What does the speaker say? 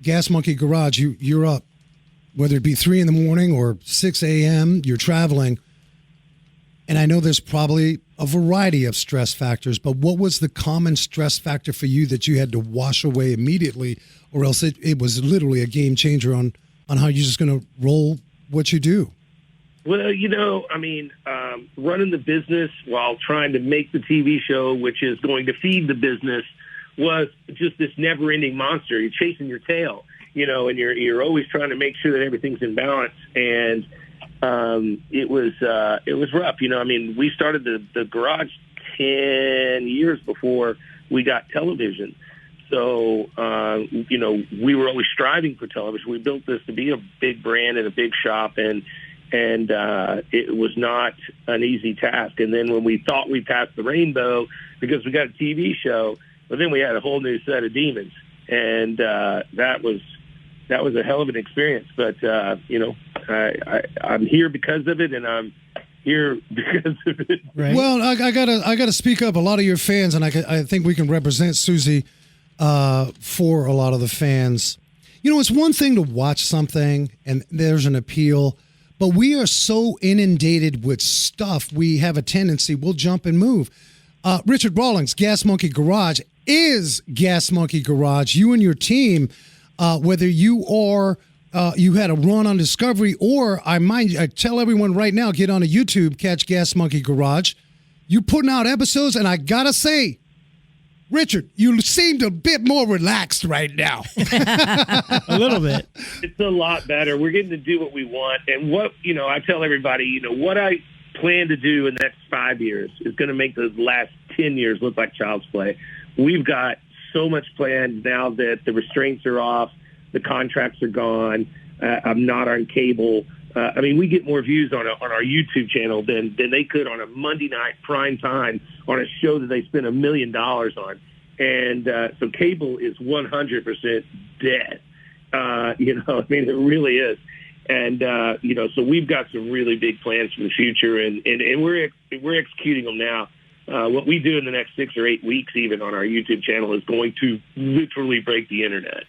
Gas Monkey Garage, you're up, whether it be 3 a.m. or 6 a.m., you're traveling. And I know there's probably a variety of stress factors, but what was the common stress factor for you that you had to wash away immediately, or else it was literally a game changer on how you're just going to roll what you do? Well, running the business while trying to make the TV show, which is going to feed the business, was just this never-ending monster. You're chasing your tail, and you're always trying to make sure that everything's in balance. And it was rough. We started the garage 10 years before we got television. So, we were always striving for television. We built this to be a big brand and a big shop, and it was not an easy task. And then when we thought we passed the rainbow because we got a TV show, but then we had a whole new set of demons, and that was a hell of an experience. But I'm here because of it, and I'm here because of it. Right. Well, I gotta speak up. A lot of your fans, and I think we can represent Susie for a lot of the fans. It's one thing to watch something and there's an appeal, but we are so inundated with stuff. We have a tendency, we'll jump and move. Richard Rawlings, Gas Monkey Garage is Gas Monkey Garage. You and your team, whether you are you had a run on Discovery, or I tell everyone right now, get on a YouTube, catch Gas Monkey Garage. You're putting out episodes, and I gotta say, Richard, you seemed a bit more relaxed right now. A little bit. It's a lot better. We're getting to do what we want. And I tell everybody, what I plan to do in the next 5 years is going to make the last 10 years look like child's play. We've got so much planned now that the restraints are off, the contracts are gone. I'm not on cable. We get more views on our YouTube channel than they could on a Monday night prime time on a show that they spent $1 million on. And so cable is 100% dead. It really is. And, so we've got some really big plans for the future, and we're executing them now. What we do in the next 6 or 8 weeks, even on our YouTube channel, is going to literally break the internet.